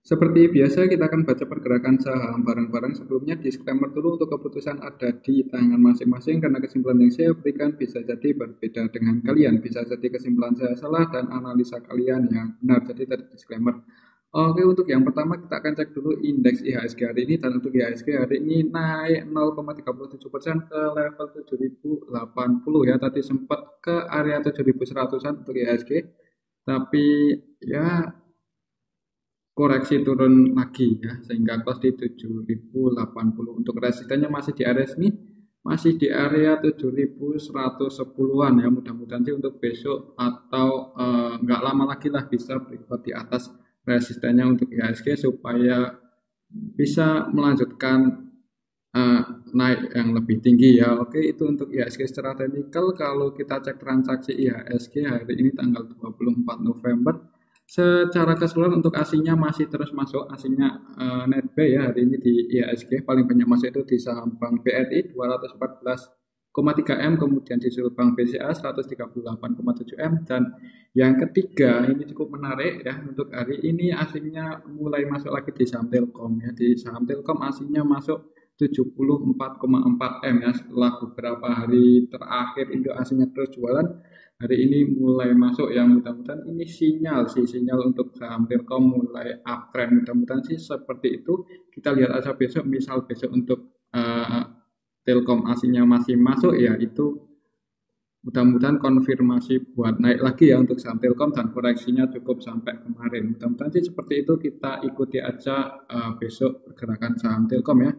Seperti biasa, kita akan baca pergerakan saham bareng-bareng. Sebelumnya, disclaimer dulu untuk keputusan ada di tangan masing-masing karena kesimpulan yang saya berikan bisa jadi berbeda dengan kalian. Bisa jadi kesimpulan saya salah dan analisa kalian yang benar. Jadi tadi disclaimer. Oke, untuk yang pertama kita akan cek dulu indeks IHSG hari ini. Dan untuk IHSG hari ini naik 0,37% ke level 7080 ya. Tadi sempat ke area 7100-an untuk IHSG. Tapi ya koreksi turun lagi ya, sehingga close di 7080. Untuk resistennya masih di area sini, masih di area 7110-an ya. Mudah-mudahan sih untuk besok atau nggak lama lagi lah bisa berikut di atas resistennya untuk IHSG supaya bisa melanjutkan uh, naik yang lebih tinggi ya. Oke, itu untuk IHSG secara teknikal. Kalau kita cek transaksi IHSG hari ini tanggal 24 November, secara keseluruhan untuk asingnya masih terus masuk. Asingnya netbuy ya hari ini di IHSG paling banyak masuk itu di saham Bank BRI 214,3 M, kemudian disusul Bank BCA 138,7 M, dan yang ketiga ini cukup menarik ya, untuk hari ini asingnya mulai masuk lagi di saham Telkom ya. Di saham Telkom asingnya masuk 74,4 M ya, setelah beberapa hari terakhir Indo asingnya terus jualan. Hari ini mulai masuk ya, mudah-mudahan ini sinyal untuk saham Telkom mulai uptrend. Mudah-mudahan sih seperti itu. Kita lihat aja besok, misal besok untuk Telkom asingnya masih masuk ya, itu mudah-mudahan konfirmasi buat naik lagi ya untuk saham Telkom, dan koreksinya cukup sampai kemarin. Mudah-mudahan sih seperti itu, kita ikuti aja besok pergerakan saham Telkom ya.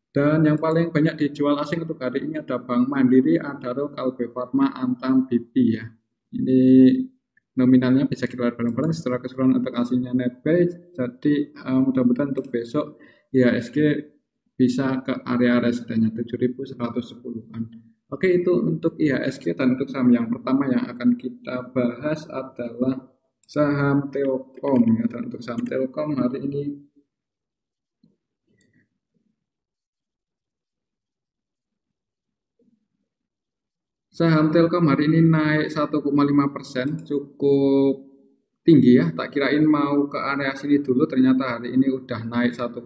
Dan yang paling banyak dijual asing untuk hari ini ada Bank Mandiri, Adaro, Kalbe Farma, Antam, BP ya. Ini nominalnya bisa kita lihat bareng-bareng. Secara keseluruhan untuk asingnya netbuy. Jadi mudah-mudahan untuk besok IHSG bisa ke area residennya 7110-an. Oke, itu untuk IHSG. Dan untuk saham yang pertama yang akan kita bahas adalah saham Telkom ya. Dan untuk saham Telkom hari ini saham Telkom hari ini naik 1,5%, cukup tinggi ya. Tak kirain mau ke area sini dulu, ternyata hari ini udah naik 1,5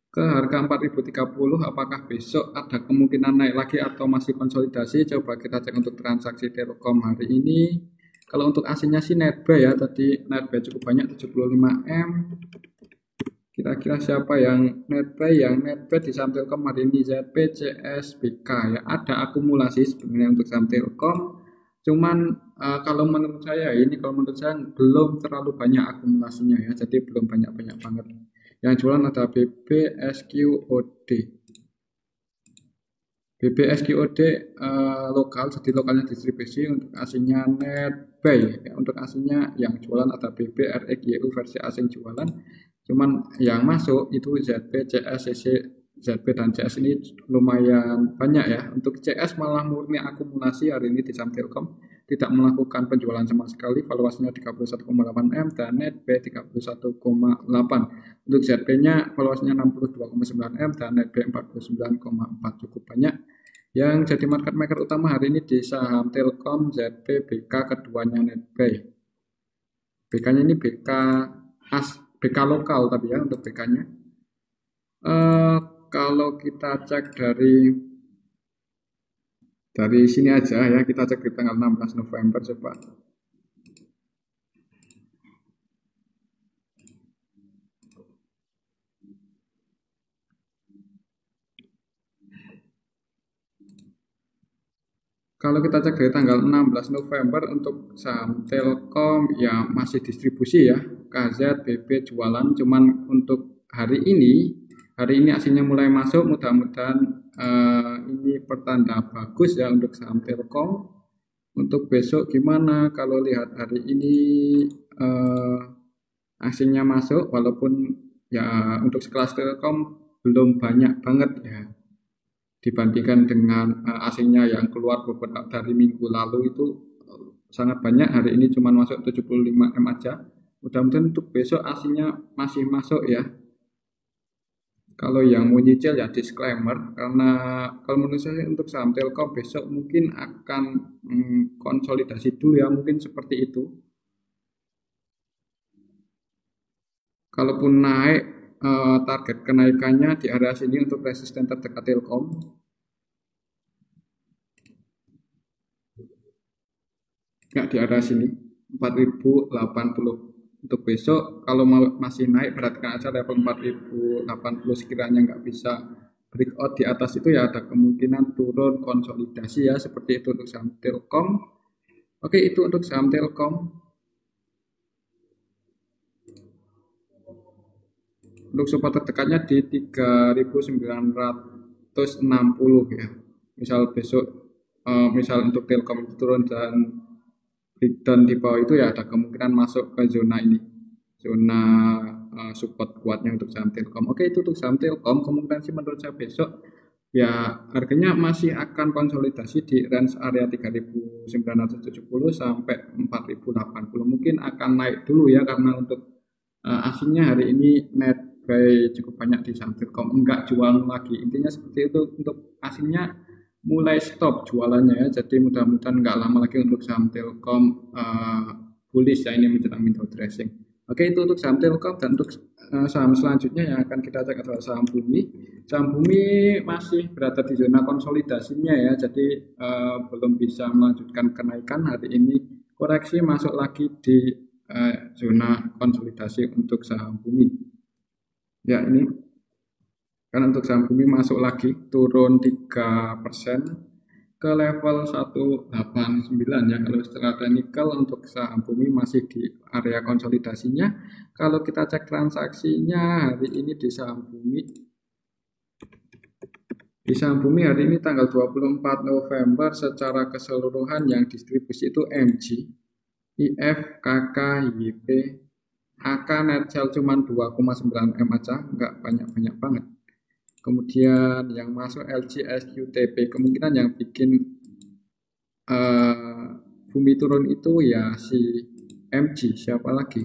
ke harga 4030. Apakah besok ada kemungkinan naik lagi atau masih konsolidasi? Coba kita cek untuk transaksi Telkom hari ini. Kalau untuk aslinya sih netbuy ya, tadi netbuy cukup banyak 75 M. Kira-kira siapa yang netbuy? Yang netbuy di saham Telkom hari ini ZP, CS, BK ya. Ada akumulasi sebenarnya untuk saham Telkom. Cuman kalau menurut saya belum terlalu banyak akumulasinya ya. Jadi belum banyak-banyak banget. Yang jualan ada BBSQOD. BBSQOD lokal, jadi lokalnya distribusi. Untuk asingnya netbuy ya. Untuk asingnya yang jualan ada BBREGU versi asing jualan. Cuman yang masuk itu ZP, CS, CC, ZP dan CS ini lumayan banyak ya. Untuk CS malah murni akumulasi hari ini di saham Telkom, tidak melakukan penjualan sama sekali, valuasinya 31,8 M dan netbuy 31,8. Untuk ZP-nya valuasinya 62,9 M dan netbuy 49,4, cukup banyak. Yang jadi market maker utama hari ini di saham Telkom, ZP, BK, keduanya netbuy. BK-nya ini BK lokal tapi ya untuk BK-nya. Kalau kita cek dari sini aja ya, kita cek di tanggal 16 November coba. Kalau kita cek dari tanggal 16 November untuk saham Telkom ya masih distribusi ya, KZ, BB jualan. Cuman untuk hari ini aslinya mulai masuk, mudah-mudahan ini pertanda bagus ya untuk saham Telkom. Untuk besok gimana? Kalau lihat hari ini asingnya masuk, walaupun ya untuk sekelas Telkom belum banyak banget ya dibandingkan dengan asingnya yang keluar beberapa dari minggu lalu itu sangat banyak. Hari ini cuma masuk 75 M aja. Mudah-mudahan untuk besok asingnya masih masuk ya. Kalau yang mau nyicil ya disclaimer, karena kalau menurut saya untuk saham Telkom besok mungkin akan konsolidasi dulu ya, mungkin seperti itu. Kalaupun naik, target kenaikannya di area sini untuk resisten terdekat Telkom. Nggak di area sini, 4080. Untuk besok, kalau masih naik, perhatikan aja level 4080 sekiranya nggak bisa breakout di atas itu ya ada kemungkinan turun konsolidasi ya, seperti itu untuk saham Telkom. Oke, itu untuk saham Telkom. Untuk support terdekatnya di 3960 ya. Misal besok, misal untuk Telkom itu turun dan breakdown di bawah itu ya ada kemungkinan masuk ke zona ini, zona support kuatnya untuk saham Telkom. Oke, itu untuk saham Telkom. Kemungkinan sih menurut saya besok ya harganya masih akan konsolidasi di range area 3970 sampai 4080. Mungkin akan naik dulu ya, karena untuk asingnya hari ini net buy cukup banyak di saham Telkom, enggak jual lagi, intinya seperti itu. Untuk asingnya mulai stop jualannya ya, jadi mudah-mudahan enggak lama lagi untuk saham Telkom bullish ya, ini menjelang window dressing. Oke, itu untuk saham Telkom. Dan untuk saham selanjutnya yang akan kita cek adalah saham Bumi. Saham Bumi masih berada di zona konsolidasinya ya, jadi belum bisa melanjutkan kenaikan. Hari ini koreksi masuk lagi di zona konsolidasi untuk saham Bumi. Ya, ini karena untuk saham Bumi masuk lagi turun 3% ke level 189 ya. Kalau setelah teknikal untuk saham Bumi masih di area konsolidasinya. Kalau kita cek transaksinya hari ini di saham Bumi, hari ini tanggal 24 November secara keseluruhan yang distribusi itu MG, IF, KK, YP, HK net sell cuma 2,9 M aja, nggak banyak-banyak banget. Kemudian yang masuk LG, SQTP, kemungkinan yang bikin Bumi turun itu ya si MG, siapa lagi?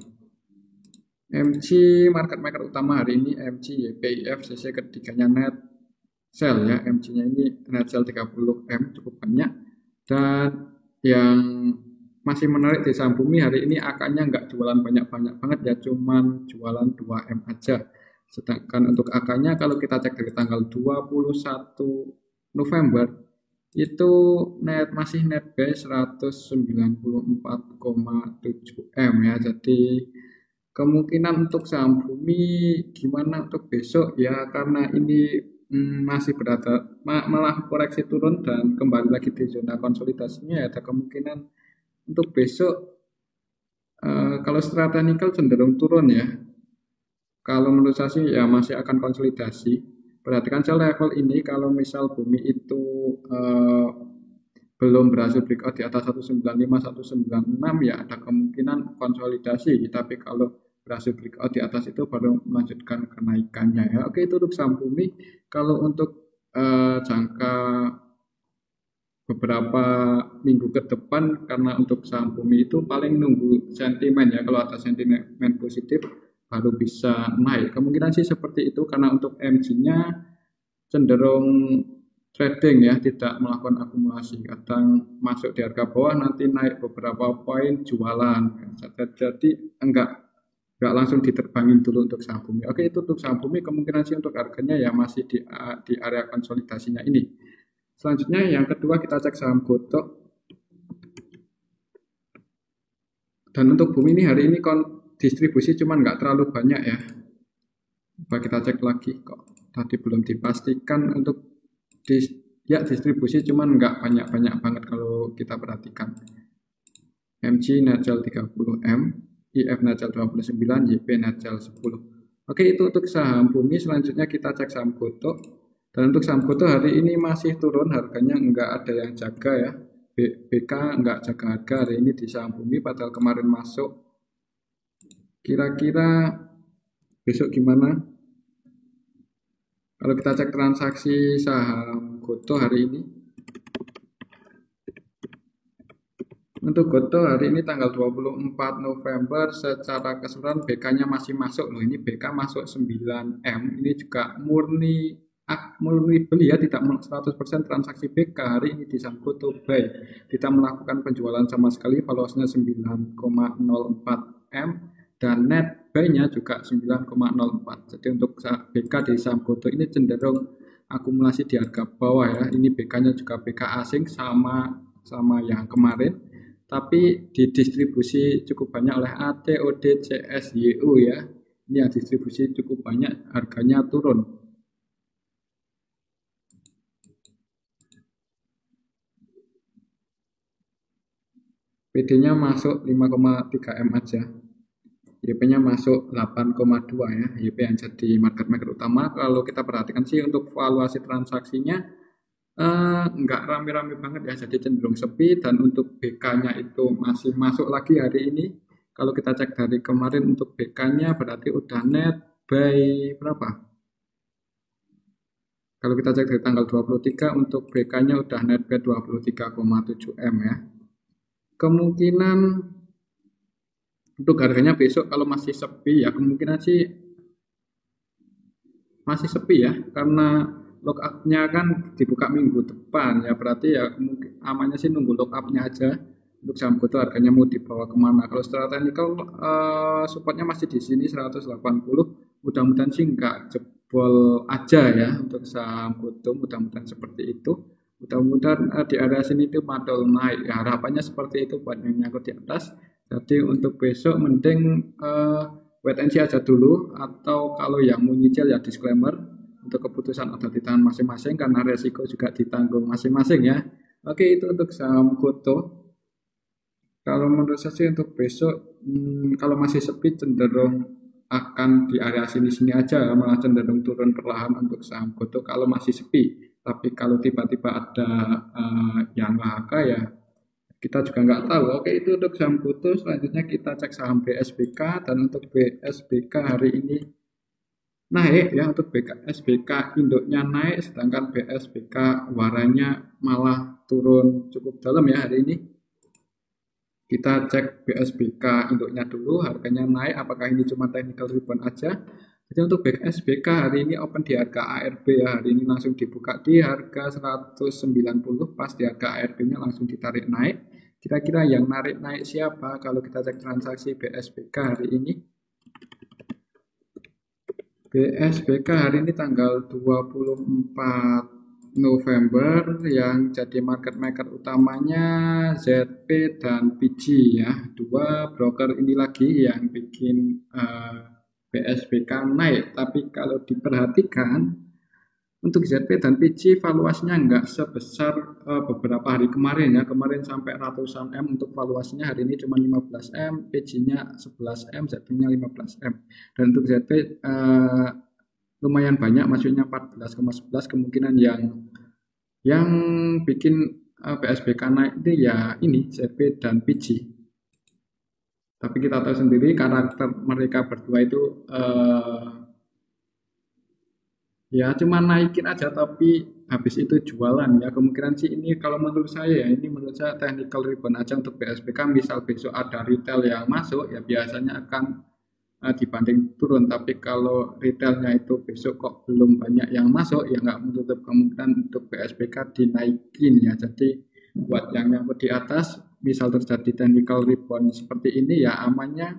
MG, market maker utama hari ini MG, YPIF, CC ketiganya net sell ya. MG-nya ini net sell 30 M, cukup banyak. Dan yang masih menarik di saham Bumi hari ini AK-nya nggak jualan banyak-banyak banget ya, cuman jualan 2M aja. Sedangkan untuk AK-nya kalau kita cek dari tanggal 21 November itu masih net buy 194,7 M ya. Jadi kemungkinan untuk saham Bumi gimana untuk besok ya, karena ini masih berada malah koreksi turun dan kembali lagi di zona konsolidasinya ya, ada kemungkinan untuk besok kalau secara teknikal cenderung turun ya. Kalau menurut saya sih ya masih akan konsolidasi. Perhatikan saya level ini, kalau misal Bumi itu belum berhasil breakout di atas 195, 196 ya ada kemungkinan konsolidasi. Tapi kalau berhasil breakout di atas itu baru melanjutkan kenaikannya ya. Oke, itu untuk saham Bumi. Kalau untuk jangka beberapa minggu ke depan, karena untuk saham Bumi itu paling nunggu sentimen ya, kalau ada sentimen positif baru bisa naik. Kemungkinan sih seperti itu, karena untuk MG-nya cenderung trading ya, tidak melakukan akumulasi. Kadang masuk di harga bawah, nanti naik beberapa poin jualan. Jadi enggak langsung diterbangin dulu untuk saham Bumi. Oke, itu untuk saham Bumi. Kemungkinan sih untuk harganya ya masih di area konsolidasinya ini. Selanjutnya yang kedua kita cek saham Goto. Dan untuk Bumi ini hari ini distribusi cuman nggak terlalu banyak ya. Coba kita cek lagi, kok tadi belum dipastikan untuk distribusi cuman nggak banyak-banyak banget kalau kita perhatikan. MG net sell 30M, IF net sell 29, YP net sell 10. Oke, itu untuk saham Bumi. Selanjutnya kita cek saham Goto. Dan untuk saham Goto hari ini masih turun, harganya nggak ada yang jaga ya. BK nggak jaga harga hari ini di saham Bumi, padahal kemarin masuk. Kira-kira besok gimana? Kalau kita cek transaksi saham Goto hari ini, untuk Goto hari ini tanggal 24 November secara keseluruhan BK-nya masih masuk loh. Ini BK masuk 9M, ini juga murni beli ya, tidak 100% transaksi BK hari ini di saham Goto buy. Kita melakukan penjualan sama sekali, valuasinya 9,04M dan net buy-nya juga 9,04. Jadi untuk BK di saham GoTo ini cenderung akumulasi di harga bawah ya. Ini BK-nya juga BK asing sama yang kemarin, tapi didistribusi cukup banyak oleh AT, OD, CS, YU ya. Ini yang distribusi cukup banyak, harganya turun. PD-nya masuk 5,3 M aja. YP-nya masuk 8,2 ya. YP yang jadi market maker utama. Kalau kita perhatikan sih untuk valuasi transaksinya nggak rame-rame banget ya, jadi cenderung sepi. Dan untuk BK-nya itu masih masuk lagi hari ini. Kalau kita cek dari kemarin untuk BK-nya berarti udah net by berapa? Kalau kita cek dari tanggal 23 untuk BK-nya udah net by 23,7 M ya. Kemungkinan untuk harganya besok kalau masih sepi ya, kemungkinan sih masih sepi ya, karena lockup-nya kan dibuka minggu depan ya, berarti ya mungkin amannya sih nunggu lockup-nya aja. Untuk saham GoTo harganya mau dibawa kemana? Kalau secara teknikal supportnya masih di sini 180. Mudah-mudahan sih nggak jebol aja ya untuk saham GoTo, mudah-mudahan seperti itu. Mudah-mudahan di area sini itu madol naik ya, harapannya seperti itu buat yang nyangkut di atas. Jadi untuk besok mending wait and see aja dulu, atau kalau yang mau nyicil ya disclaimer, untuk keputusan ada di tangan masing-masing karena resiko juga ditanggung masing-masing ya. Oke, itu untuk saham GoTo. Kalau menurut saya sih untuk besok kalau masih sepi cenderung akan di area sini-sini aja, malah cenderung turun perlahan untuk saham GoTo kalau masih sepi. Tapi kalau tiba-tiba ada yang langka ya kita juga nggak tahu. Oke, itu untuk saham GoTo. Selanjutnya kita cek saham BSBK, dan untuk BSBK hari ini naik ya. Untuk BSBK induknya naik, sedangkan BSBK waranya malah turun cukup dalam ya hari ini. Kita cek BSBK induknya dulu, harganya naik, apakah ini cuma technical rebound aja. Jadi untuk BSBK hari ini open di harga ARB ya, hari ini langsung dibuka di harga 190, pas di harga ARB-nya langsung ditarik naik. Kira-kira yang narik siapa kalau kita cek transaksi BSBK hari ini? BSBK hari ini tanggal 24 November, yang jadi market maker utamanya ZP dan PG ya, dua broker ini lagi yang bikin BSBK naik. Tapi kalau diperhatikan untuk ZP dan PG valuasinya nggak sebesar beberapa hari kemarin ya. Kemarin sampai ratusan M untuk valuasinya, hari ini cuma 15 M, PG-nya 11 M, ZP-nya 15 M. Dan untuk ZP lumayan banyak, maksudnya 14,11. Kemungkinan yang bikin BSBK naik itu ya ini ZP dan PG. Tapi kita tahu sendiri karakter mereka berdua itu ya cuma naikin aja tapi habis itu jualan ya. Kemungkinan sih ini kalau menurut saya ya, ini menurut saya technical rebound aja untuk BSBK. Misal besok ada retail yang masuk ya biasanya akan dibanding turun. Tapi kalau retailnya itu besok kok belum banyak yang masuk ya nggak menutup kemungkinan untuk BSBK dinaikin ya. Jadi buat yang nyangkut di atas, misal terjadi technical rebound seperti ini ya amannya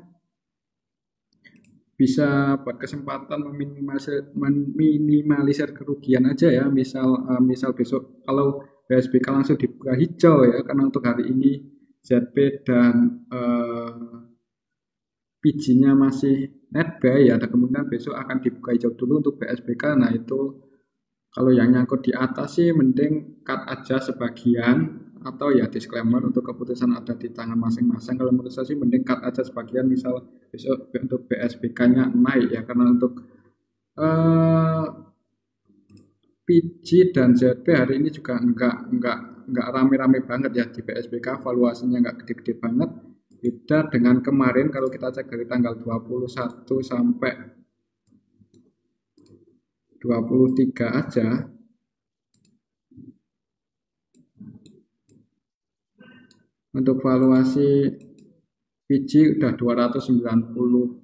bisa buat kesempatan meminimalisir kerugian aja ya. Misal besok kalau BSBK langsung dibuka hijau ya, karena untuk hari ini ZP dan PG-nya masih net buy ya, ada kemungkinan besok akan dibuka hijau dulu untuk BSBK. Nah itu kalau yang nyangkut di atas sih mending cut aja sebagian, atau ya disclaimer, untuk keputusan ada di tangan masing-masing. Kalau menurut saya sih mending cut aja sebagian, misal besok untuk BSBK-nya naik ya, karena untuk PG dan ZP hari ini juga enggak rame-rame banget ya. Di BSBK valuasinya enggak gede-gede banget, beda dengan kemarin. Kalau kita cek dari tanggal 21 sampai 23 aja, untuk valuasi PG udah 292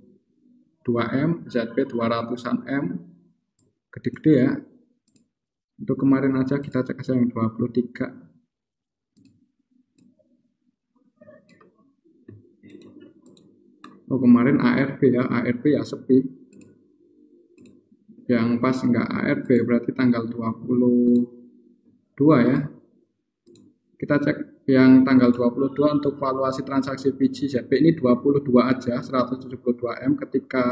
M, ZP 200-an M, gede-gede ya. Untuk kemarin aja kita cek aja yang 23. Oh kemarin ARB ya, ARB ya sepi. Yang pas enggak ARB berarti tanggal 22 ya. Kita cek yang tanggal 22 untuk valuasi transaksi PGZP ini 22 aja, 172M ketika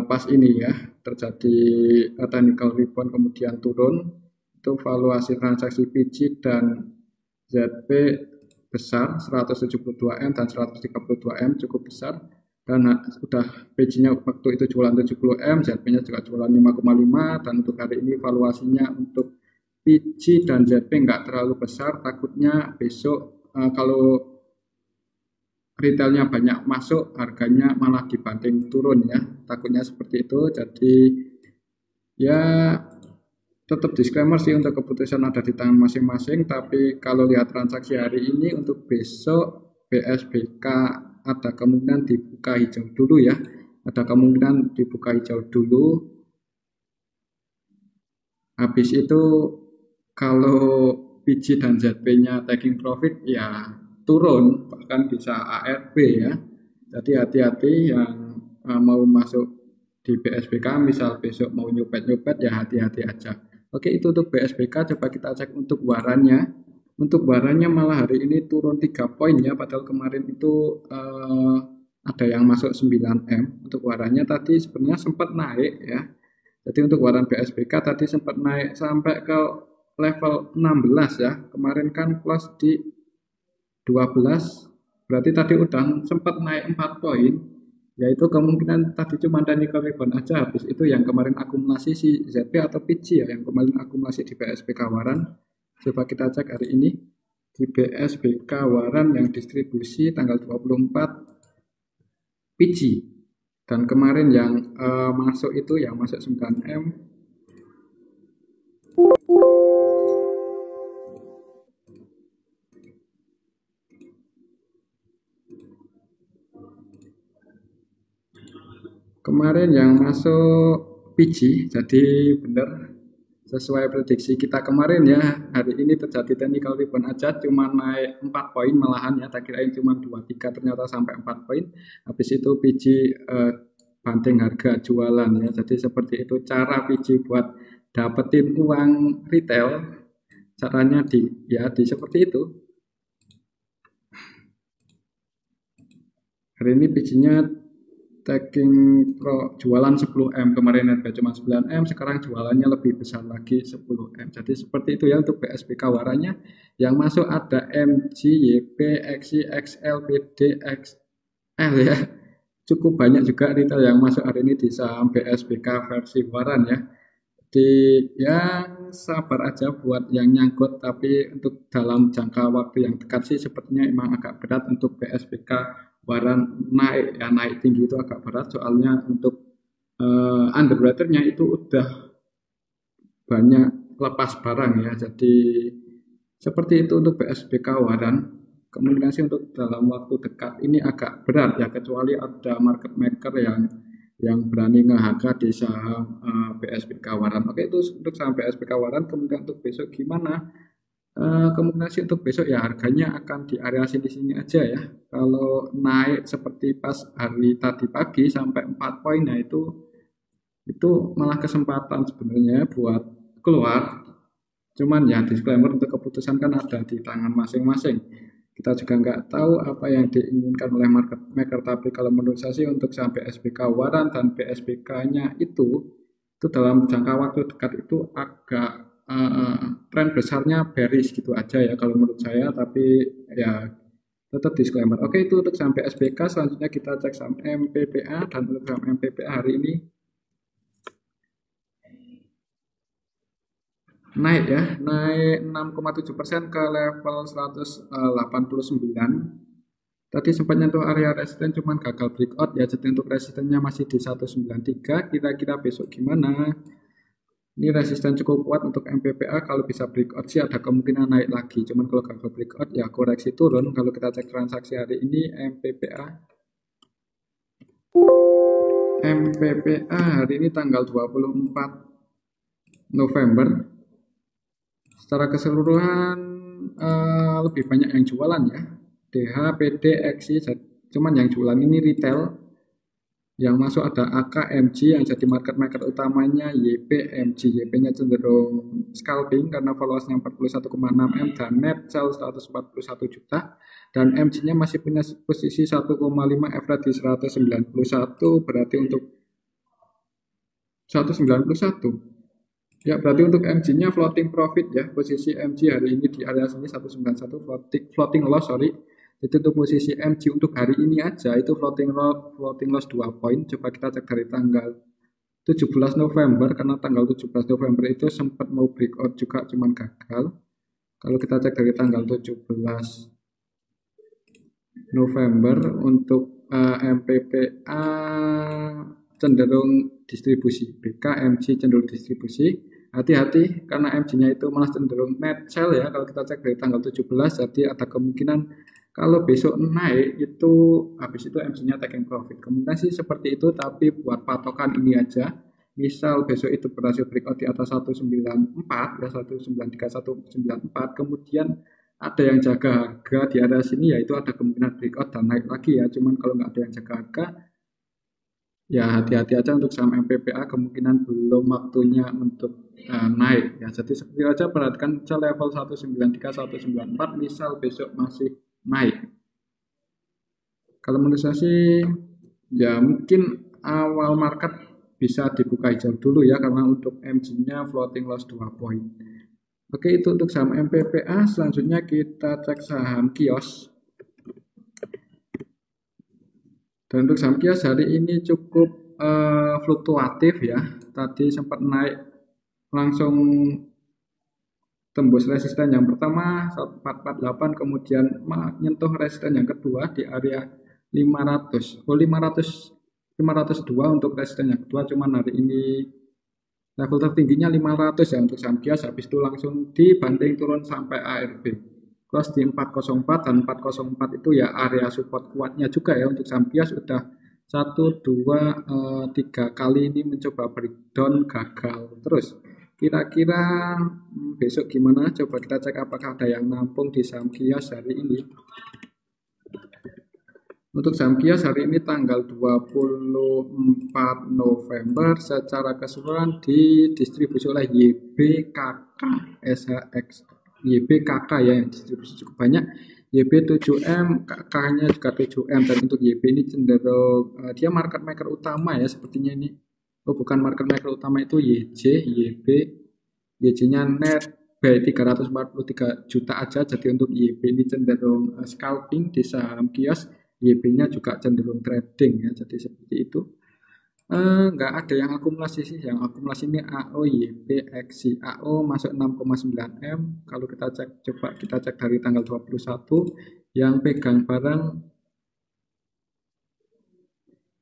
pas ini ya terjadi technical rebound kemudian turun. Itu valuasi transaksi PG dan ZP besar 172M dan 132M cukup besar, dan sudah PG-nya waktu itu jualan 70M, ZP-nya juga jualan 5,5, dan untuk hari ini valuasinya untuk PG dan ZP nggak terlalu besar, takutnya besok kalau retailnya banyak masuk harganya malah dibanting turun ya, takutnya seperti itu. Jadi ya tetap disclaimer sih, untuk keputusan ada di tangan masing-masing, tapi kalau lihat transaksi hari ini untuk besok BSBK ada kemungkinan dibuka hijau dulu ya, ada kemungkinan dibuka hijau dulu. Habis itu kalau PG dan ZP-nya taking profit ya turun, bahkan bisa ARB ya. Jadi hati-hati yang mau masuk di BSBK, misal besok mau nyopet-nyopet ya hati-hati aja. Oke, itu untuk BSBK. Coba kita cek untuk warannya. Untuk warannya malah hari ini turun 3 poin ya, padahal kemarin itu ada yang masuk 9M. Untuk warannya tadi sebenarnya sempat naik ya. Jadi untuk waran BSBK tadi sempat naik sampai ke level 16 ya. Kemarin kan close di 12, berarti tadi udah sempat naik 4 poin. Yaitu kemungkinan tadi cuma technical rebound aja, habis itu yang kemarin akumulasi si ZP atau PG ya, yang kemarin akumulasi di BSBK waran. Coba kita cek hari ini di BSBK waran yang distribusi tanggal 24 PG, dan kemarin yang masuk itu yang masuk 9M. Kemarin yang masuk PG, jadi benar sesuai prediksi kita kemarin ya. Hari ini terjadi technical rebound aja, cuma naik 4 poin malahan ya. Tak kirain cuma 2-3, ternyata sampai 4 poin. Habis itu PG banting harga jualan ya. Jadi seperti itu cara PG buat dapetin uang retail. Caranya di seperti itu. Hari ini PG-nya taking pro jualan 10M, kemarin harga cuma 9M, sekarang jualannya lebih besar lagi 10M. Jadi seperti itu ya untuk BSBK warannya. Yang masuk ada MG, YP, XI, XL, PD, XL ya. Cukup banyak juga retail yang masuk hari ini di saham BSBK versi waran ya. Jadi yang sabar aja buat yang nyangkut, tapi untuk dalam jangka waktu yang dekat sih sepertinya emang agak berat untuk BSBK waran naik ya, naik tinggi itu agak berat, soalnya untuk underwriternya itu udah banyak lepas barang ya. Jadi seperti itu untuk BSBK waran. Kemungkinan sih untuk dalam waktu dekat ini agak berat ya, kecuali ada market maker yang berani nge-HK di saham BSBK waran. Oke, itu untuk saham BSBK waran. Kemudian untuk besok gimana? Kemungkinan sih untuk besok ya harganya akan di area sini aja ya. Kalau naik seperti pas hari tadi pagi sampai 4 poin, nah itu malah kesempatan sebenarnya buat keluar. Cuman ya disclaimer, untuk keputusan kan ada di tangan masing-masing. Kita juga nggak tahu apa yang diinginkan oleh market maker, tapi kalau menurut saya sih untuk saham BSBK waran dan BSBK-nya itu dalam jangka waktu dekat itu agak tren besarnya bearish gitu aja ya kalau menurut saya, tapi ya tetap disclaimer. Oke, itu untuk saham BSBK. Selanjutnya kita cek saham MPPA, dan untuk saham MPPA hari ini naik ya, naik 6,7% ke level 189. Tadi sempat nyentuh area resisten cuman gagal breakout ya, jadi untuk resistennya masih di 193. Kira-kira besok gimana? Ini resisten cukup kuat untuk MPPA, kalau bisa breakout sih ada kemungkinan naik lagi, cuman kalau gagal breakout ya koreksi turun. Kalau kita cek transaksi hari ini MPPA hari ini tanggal 24 November, secara keseluruhan lebih banyak yang jualan ya. DH, PD, XI, cuman yang jualan ini retail. Yang masuk ada AKMG yang jadi market maker utamanya YPMG. YP-nya cenderung scalping karena followersnya 41,6 M dan net sell 141 juta. Dan MG-nya masih punya posisi 1,5 average di 191, berarti untuk 191. Ya, berarti untuk MG-nya floating profit ya. Posisi MG hari ini di area sini 191 floating loss, sorry. Itu untuk posisi MG untuk hari ini aja itu floating loss 2 poin. Coba kita cek dari tanggal 17 November karena tanggal 17 November itu sempat mau breakout juga cuman gagal. Kalau kita cek dari tanggal 17 November untuk MPPA cenderung distribusi, BKMG cenderung distribusi. Hati-hati karena MG-nya itu malah cenderung net sell ya. Kalau kita cek dari tanggal 17, jadi ada kemungkinan kalau besok naik itu habis itu MG-nya taking profit. Kemungkinan sih seperti itu, tapi buat patokan ini aja. Misal besok itu berhasil breakout di atas 194 ya 193 194, kemudian ada yang jaga harga di area sini ya itu ada kemungkinan breakout dan naik lagi ya. Cuman kalau nggak ada yang jaga harga ya hati-hati aja untuk saham MPPA, kemungkinan belum waktunya untuk naik ya. Jadi seperti aja perhatikan level 193 194 misal besok masih naik. Kalau menurut saya sih ya mungkin awal market bisa dibuka hijau dulu ya karena untuk MG-nya floating loss 2 poin. Oke, itu untuk saham MPPA. Selanjutnya kita cek saham kios. Dan untuk saham kios hari ini cukup fluktuatif ya. Tadi sempat naik langsung tembus resisten yang pertama 448, kemudian menyentuh resisten yang kedua di area 502 untuk resisten yang kedua. Cuman hari ini level tertingginya 500 ya untuk saham kios, habis itu langsung dibanting turun sampai ARB close di 404 dan 404 itu ya area support kuatnya juga ya untuk saham kios. Udah 1, 2, 3 kali ini mencoba breakdown gagal terus. Kira-kira besok gimana? Coba kita cek apakah ada yang nampung di saham kios hari ini. Untuk saham kios hari ini tanggal 24 November secara keseluruhan didistribusi oleh YBKK SHX. YBKK ya yang distribusi cukup banyak. YB 7M, KK-nya juga 7M, dan untuk YB ini cenderung dia market maker utama ya sepertinya ini. Oh bukan, market maker utama itu YB, YJ-nya net by 343 juta aja. Jadi untuk YB ini cenderung scalping di saham kios. YB-nya juga cenderung trading ya, jadi seperti itu. Nggak ada yang akumulasi sih, yang akumulasi ini AO, YB, XI. AO masuk 6,9 M. Kalau kita cek, coba kita cek dari tanggal 21 yang pegang barang.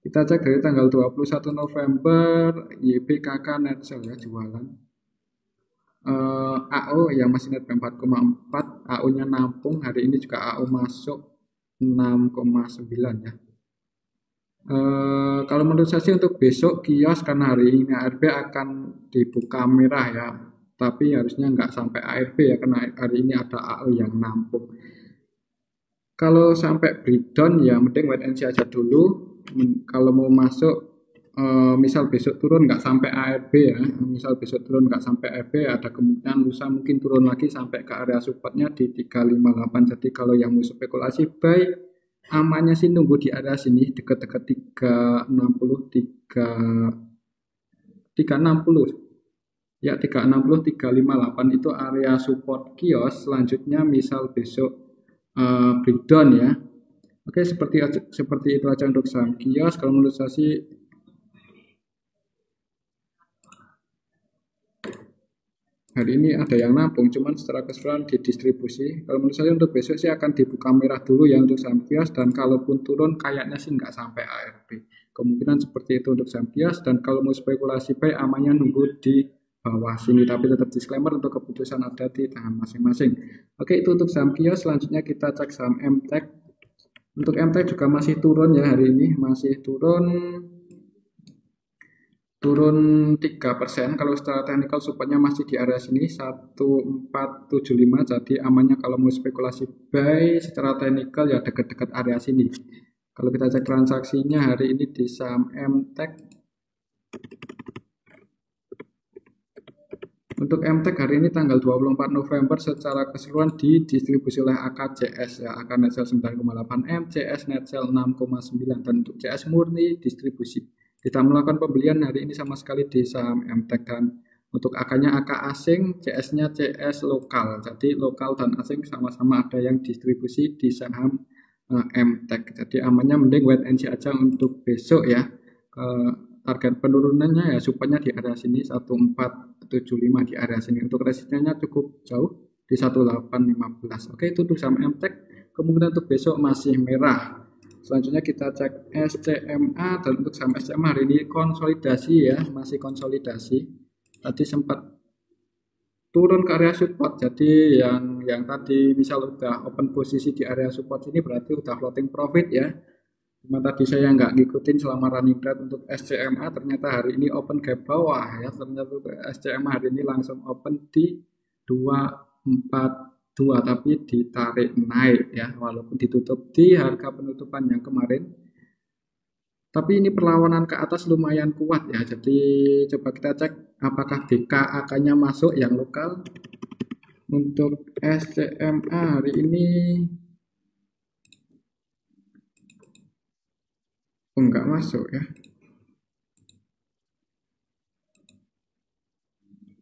Kita cek dari tanggal 21 November, YBKK net sell ya, jualan. AO yang masih net 4,4, AO-nya nampung, hari ini juga AO masuk 6,9 ya. Kalau menurut saya sih untuk besok kios karena hari ini ARB akan dibuka merah ya, tapi harusnya nggak sampai ARB ya karena hari ini ada AO yang nampung. Kalau sampai breakdown ya mending wait and see aja dulu. Kalau mau masuk misal besok turun nggak sampai ARB ya, misal besok turun nggak sampai ARB ada kemungkinan lusa mungkin turun lagi sampai ke area supportnya di 358. Jadi kalau yang mau spekulasi buy amannya sih nunggu di area sini dekat-dekat 360 ya, 360 358 itu area support kios. Selanjutnya misal besok breakdown ya. Oke, seperti itu aja untuk saham kios. Kalau menurut saya sih hari ini ada yang nampung, cuman secara keseluruhan didistribusi. Kalau menurut saya untuk besok sih akan dibuka merah dulu ya untuk saham kios, dan kalaupun turun kayaknya sih nggak sampai ARB. Kemungkinan seperti itu untuk saham kios, dan kalau mau spekulasi buy amannya nunggu di bawah sini, tapi tetap disclaimer untuk keputusan ada di tangan masing-masing. Oke, itu untuk saham kios. Selanjutnya kita cek saham MTech. Untuk MTech juga masih turun ya hari ini, masih turun 3%. Kalau secara teknikal supportnya masih di area sini 1475. Jadi amannya kalau mau spekulasi buy secara teknikal ya dekat-dekat area sini Kalau kita cek transaksinya hari ini di saham MTEK, untuk MTEK hari ini tanggal 24 November secara keseluruhan didistribusi oleh AKCS ya, AK net sale 9,8 M, CS net sale 6,9, dan untuk CS murni distribusi. Kita melakukan pembelian hari ini sama sekali di saham MTEK, dan untuk AK-nya AK asing, CS-nya CS lokal. Jadi lokal dan asing sama-sama ada yang distribusi di saham MTEK. Jadi amannya mending wait and see aja untuk besok ya. Target penurunannya ya supaya di area sini 1475 di area sini. Untuk resistennya cukup jauh di 1815. Oke, itu untuk saham MTEK. Kemungkinan untuk besok masih merah. Selanjutnya kita cek SCMA, dan untuk saham SCMA hari ini konsolidasi ya, masih konsolidasi. Tadi sempat turun ke area support, jadi yang tadi misal udah open posisi di area support ini berarti udah floating profit ya. Cuma tadi saya nggak ngikutin selama running trade untuk SCMA, ternyata hari ini open gap bawah ya. Ternyata SCMA hari ini langsung open di 242, tapi ditarik naik ya, walaupun ditutup di harga penutupan yang kemarin. Tapi ini perlawanan ke atas lumayan kuat ya. Jadi coba kita cek apakah BKAK-nya masuk yang lokal. Untuk SCMA hari ini enggak masuk ya.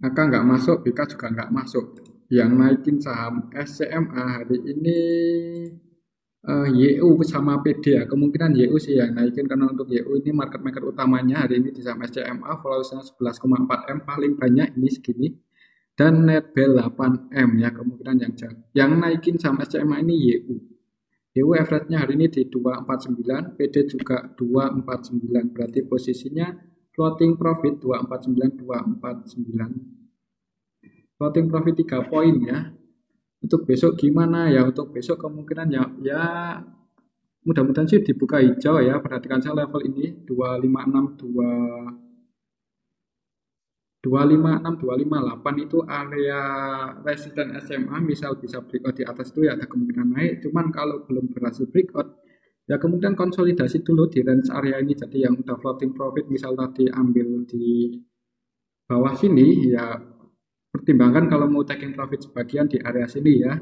AK enggak masuk, BK juga enggak masuk. Yang naikin saham SCMA hari ini YU sama PD ya, kemungkinan YU sih yang naikin, karena untuk YU ini market maker utamanya hari ini di saham SCMA, followersnya 11,4 M, paling banyak ini segini, dan net bel 8 M ya, kemungkinan yang naikin saham SCMA ini YU. YU average-nya hari ini di 249, PD juga 249, berarti posisinya floating profit 249, 249. Floating profit 3 poin ya. Untuk besok gimana ya? Untuk besok kemungkinan ya mudah-mudahan sih dibuka hijau ya. Perhatikan saya level ini 256 258 itu area resisten SMA, misal bisa breakout di atas itu ya ada kemungkinan naik. Cuman kalau belum berhasil breakout ya kemungkinan konsolidasi dulu di range area ini. Jadi yang udah floating profit misal tadi ambil di bawah sini ya, pertimbangkan kalau mau taking profit sebagian di area sini ya,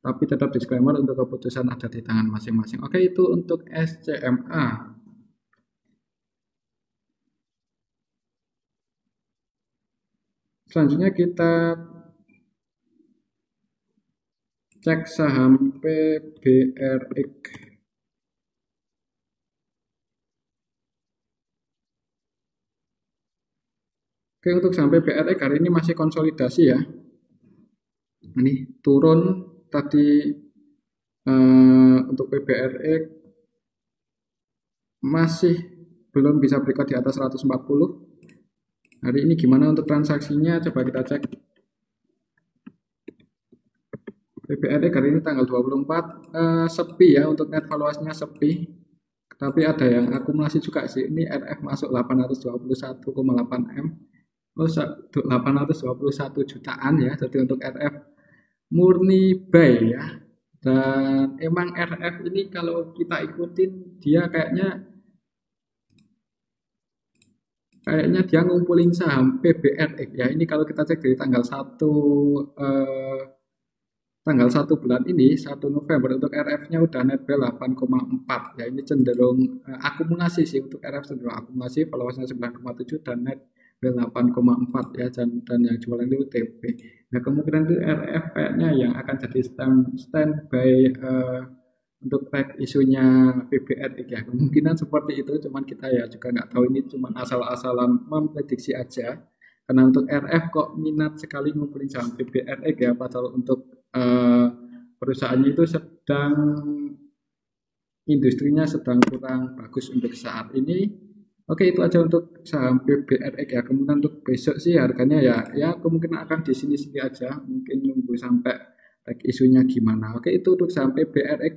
tapi tetap disclaimer untuk keputusan ada di tangan masing-masing. Oke, itu untuk SCMA. Selanjutnya kita cek saham PBRX. Oke, untuk saham PBRX hari ini masih konsolidasi ya. Ini turun tadi untuk PBRX masih belum bisa breakout di atas 140. Hari ini gimana untuk transaksinya? Coba kita cek. PBRX hari ini tanggal 24 sepi ya, untuk net valuasinya sepi. Tapi ada yang akumulasi juga sih. Ini RF masuk 821,8 M. 821 jutaan ya. Jadi untuk RF murni buy ya. Dan emang RF ini kalau kita ikutin dia kayaknya dia ngumpulin saham PBRX ya. Ini kalau kita cek dari tanggal 1 bulan ini, 1 November, untuk RF-nya udah net bel 8,4 ya. Ini cenderung akumulasi sih, untuk RF cenderung akumulasi, followersnya 9,7 dan net bel 8,4 ya, dan yang jualan itu TP. Nah, kemungkinan itu RF kayaknya yang akan jadi standby untuk track isunya PBRX ya, kemungkinan seperti itu. Cuman kita ya juga nggak tahu, ini cuma asal-asalan memprediksi aja, karena untuk RF kok minat sekali ngumpulin saham PBRX ya, padahal untuk perusahaannya itu industrinya sedang kurang bagus untuk saat ini. Oke, itu aja untuk saham PBRX ya. Kemudian untuk besok sih harganya ya kemungkinan akan di sini-sini aja, mungkin nunggu sampai isunya gimana. Oke, itu untuk saham PBRX.